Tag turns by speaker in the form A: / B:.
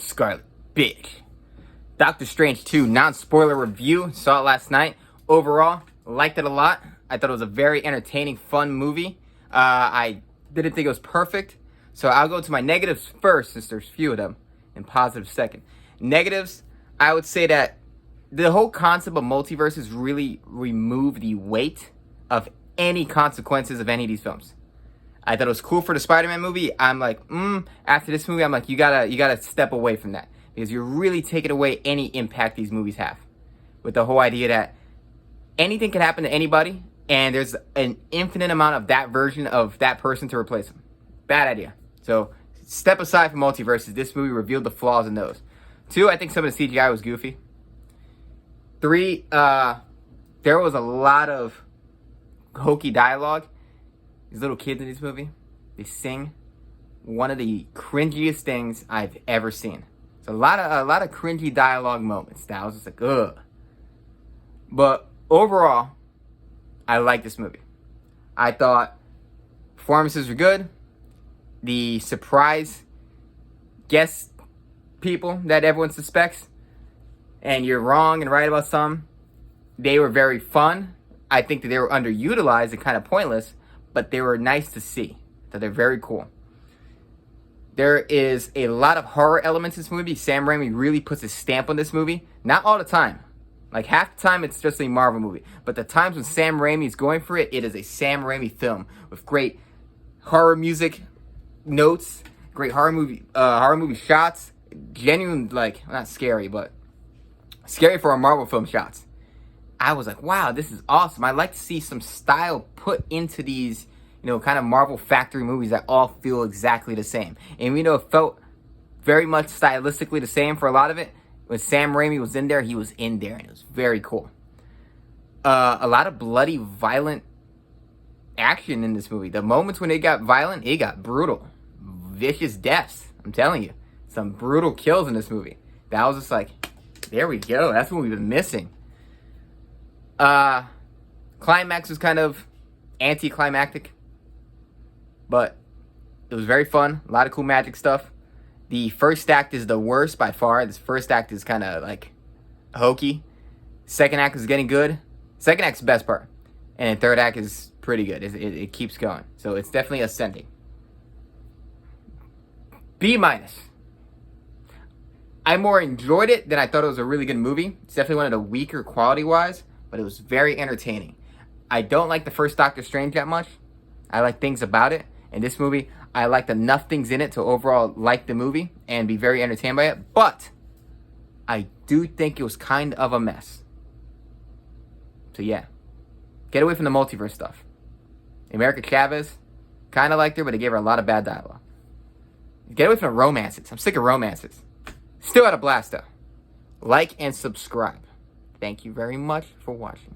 A: Scarlet, bitch. Doctor Strange 2, non-spoiler review. Saw it last night. Overall, liked it a lot. I thought it was a very entertaining, fun movie. I didn't think it was perfect. So I'll go to my negatives first, since there's few of them, and positives second. Negatives, I would say that the whole concept of multiverses really removed the weight of any consequences of any of these films. I thought it was cool for the Spider-Man movie. I'm like, after this movie, I'm like, you gotta step away from that. Because you're really taking away any impact these movies have. With the whole idea that anything can happen to anybody, and there's an infinite amount of that version of that person to replace them. Bad idea. So, step aside from multiverses. This movie revealed the flaws in those. 2, I think some of the CGI was goofy. 3, there was a lot of hokey dialogue. These little kids in this movie, they sing one of the cringiest things I've ever seen. It's a lot of cringy dialogue moments that I was just like, ugh. But overall, I like this movie. I thought performances were good. The surprise guest people that everyone suspects, and you're wrong and right about some, they were very fun. I think that they were underutilized and kind of pointless, but they were nice to see. That they're very cool. There is a lot of horror elements in this movie. Sam Raimi really puts his stamp on this movie. Not all the time. Like half the time it's just a Marvel movie. But the times when Sam Raimi is going for it, it is a Sam Raimi film with great horror music notes, great horror movie shots, genuine, like, not scary, but scary for a Marvel film shots. I was like, wow, this is awesome. I like to see some style put into these, kind of Marvel factory movies that all feel exactly the same. And it felt very much stylistically the same for a lot of it. When Sam Raimi was in there, he was in there, and it was very cool. A lot of bloody, violent action in this movie. The moments when it got violent, it got brutal. Vicious deaths, I'm telling you. Some brutal kills in this movie. That was just like, there we go. That's what we've been missing. Climax was kind of anticlimactic. But it was very fun. A lot of cool magic stuff. The first act is the worst by far. This first act is kind of like hokey. Second act is getting good. Second act's the best part. And the third act is pretty good. It keeps going. So it's definitely ascending. B-. I more enjoyed it than I thought it was a really good movie. It's definitely one of the weaker quality-wise, but it was very entertaining. I don't like the first Doctor Strange that much. I like things about it. In this movie, I liked enough things in it to overall like the movie and be very entertained by it. But I do think it was kind of a mess. So yeah, get away from the multiverse stuff. America Chavez, kind of liked her, but they gave her a lot of bad dialogue. Get away from the romances. I'm sick of romances. Still had a blast though. Like and subscribe. Thank you very much for watching.